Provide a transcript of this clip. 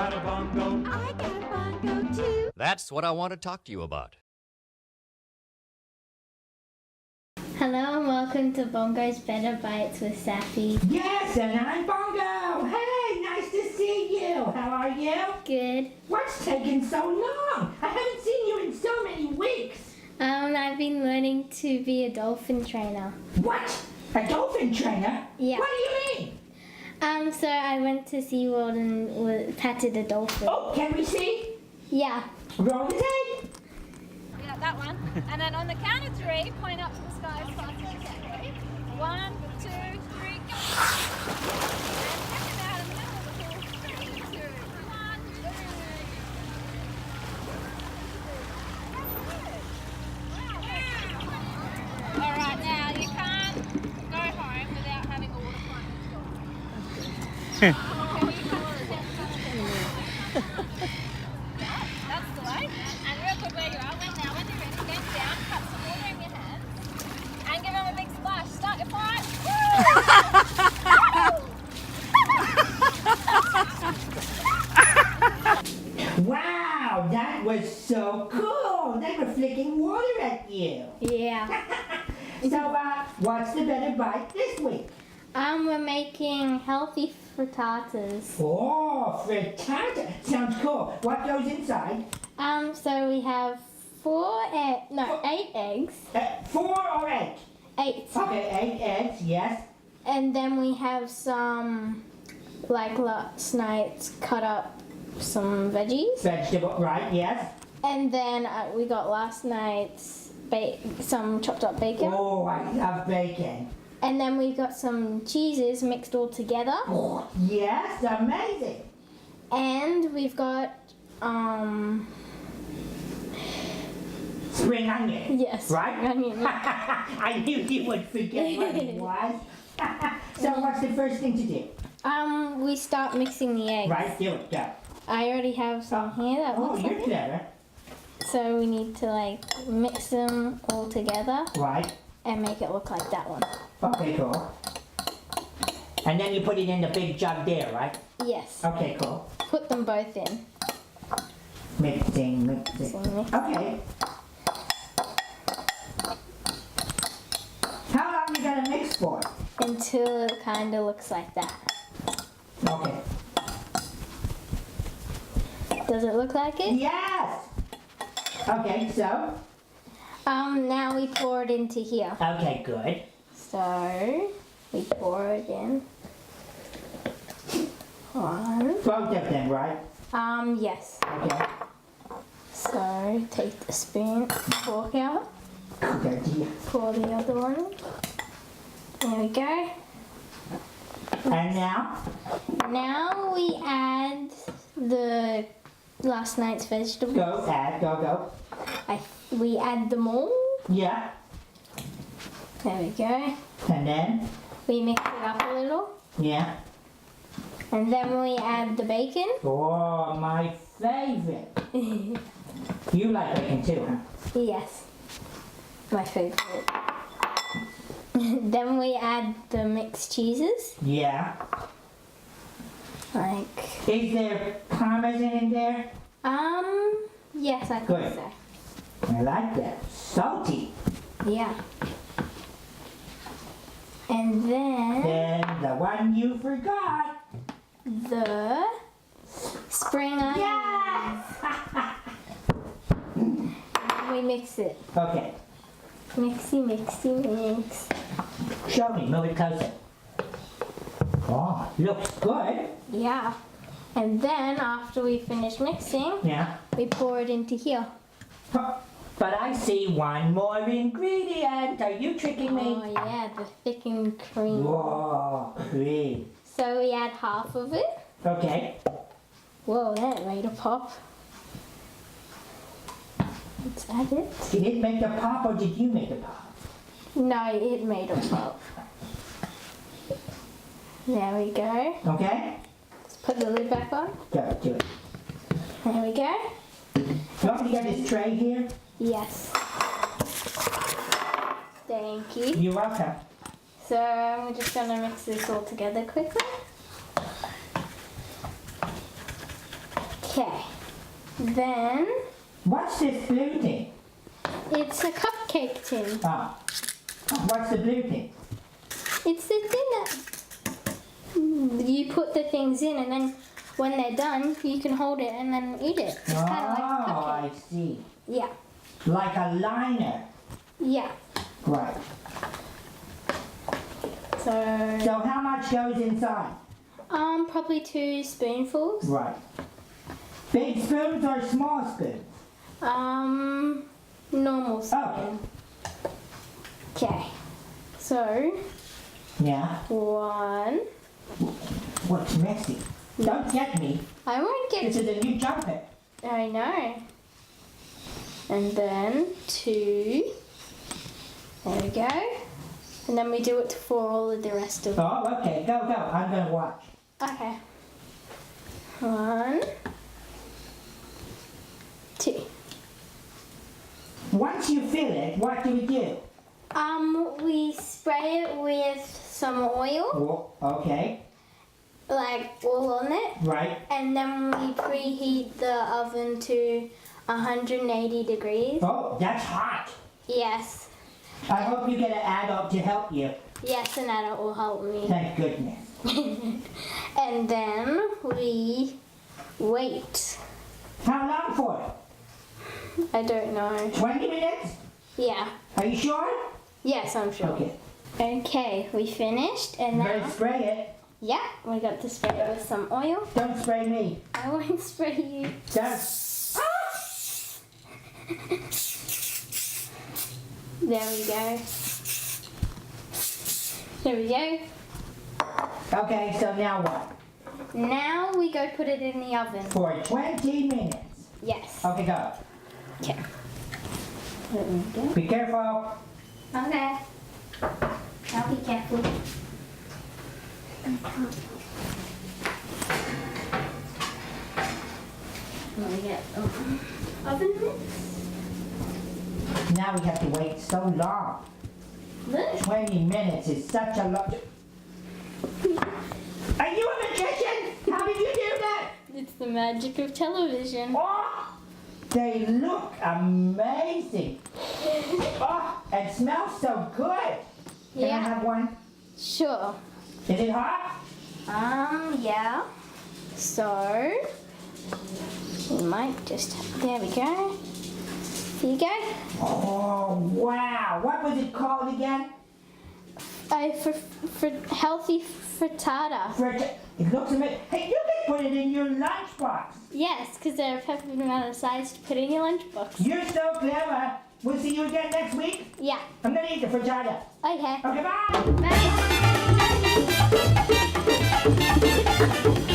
got a bongo. I got a bongo too. That's what I want to talk to you about. Hello and welcome to Bongo's Better Bites with Saffi. Yes, and I'm Bongo. Hey, nice to see you. How are you? Good. What's taking so long? I haven't seen you in so many weeks. I've been learning to be a dolphin trainer. What? A dolphin trainer? Yeah. What do you mean? So I went to SeaWorld and patted a dolphin. Oh, can we see? Yeah. Roll the tape. Yeah, that one. And then on the count of three, point up to the sky as fast as you can. Ready? 1, 2, 3, go. And check it out in the middle of the pool. 3, 2, 1, 2. All right, now you can't go home without having a water fight next door. Can you follow the Yeah, that's the way. And real quick where you are. When you're ready, bend down, cut some water in your hands, and give them a big splash. Start your fight. Wow, that was so cool. They were flicking water at you. Yeah. So, what's the better bite this week? We're making healthy frittatas. Oh, frittata. Sounds cool. What goes inside? So we have 8 eggs. 4 or 8? 8. Okay, 8 eggs, yes. And then we have some, like last night, cut up some veggies. Vegetable, right, yes. And then we got last night's some chopped up bacon. Oh, I love bacon. And then we got some cheeses mixed all together. Oh, yes, amazing. And we've got, Spring onion. yes, Right? onion. I knew you would forget what it was. So what's the first thing to do? We start mixing the eggs. Right, do it, go. I already have some here that Oh, looks you're like it. clever. So we need to mix them all together Right. and make it look like that one. Okay, cool. And then you put it in the big jug there, right? Yes. Okay, cool. Put them both in. Mixing. Mixing. Okay. How long you gonna mix for? Until it kind of looks like that. Okay. Does it look like it? Yes! Okay, so? Now we pour it into here. Okay, good. So we pour it in. One. Both of them, right? Yes. Okay. So take the spoon, fork out, Okay, dear. pour the other one. There we go. And now? Now we add the last night's vegetables. Go, add, go. We add them all. Yeah. There we go. And then? We mix it up a little. Yeah. And then we add the bacon. Oh, my favorite. You like bacon too, huh? Yes. My favorite. Then we add the mixed cheeses. Yeah. Like, Is there parmesan in there? yes, I think Good. so. I like that. Salty. Yeah. And then Then the one you forgot. the spring onions. Yes! We mix it. Okay. Mixy, mix. Show me. Move it closer. Oh, looks good. Yeah. And then after we finish mixing, Yeah. we pour it into here. Huh. But I see one more ingredient. Are you tricking me? Oh yeah, the thickened cream. Whoa, cream. So we add half of it. Okay. Whoa, that made a pop. Let's add it. Did it make a pop or did you make a pop? No, it made a pop. There we go. Okay. Let's put the lid back on. Go, do it. There we go. You want me to get this tray here? Yes. Thank you. You're welcome. So I'm just going to mix this all together quickly. Okay. Then What's this blue thing? it's a cupcake tin. Oh. What's the blue thing? It's the thing that you put the things in, and then when they're done, you can hold it and then eat it. It's kind of like a I cupcake. see. Yeah. Like a liner. Yeah. Right. So So how much goes inside? probably 2 spoonfuls. Right. Big spoons or small spoons? Normal spoon. Okay. Okay. So Yeah. 1. What's messy? Don't get me. I won't get. This is a new jumper. I know. And then 2. There we go. And then we do it for all of the rest of it. Oh, okay. Go, go. I'm gonna watch. Okay. 1, 2. Once you fill it, what do we do? We spray it with some oil, Oh, okay. like all on it, Right. and then we preheat the oven to 180 degrees. Oh, that's hot. Yes. I hope you get an adult to help you. Yes, and that will help me. Thank goodness. And then we wait. How long for? I don't know. 20 minutes? Yeah. Are you sure? Yes, I'm sure. Okay. Okay, we finished, and Better now, spray it. yeah, we got to spray it with some oil. Don't spray me. I won't spray you. Don't. There we go. There we go. Okay, so now what? Now we go put it in the oven. For 20 minutes. Yes. Okay, go. Okay. There we go. Be careful. Okay. I'll be careful. Let me get oven mitts. Now we have to wait so long. Look. 20 minutes is such a lot. Are you a magician? How did you do that? It's the magic of television. Oh, they look amazing. Oh, and smells so good. Can I Yeah. have one? Sure. Is it hot? Yeah. So, we might just, there we go. Here you go. Oh, wow. What was it called again? For healthy frittata. It looks amazing. Hey, you can put it in your lunchbox. Yes, because they're a perfect amount of size to put in your lunchbox. You're so clever. We'll see you again next week. Yeah. I'm going to eat the frittata. Okay. Okay, bye. Bye.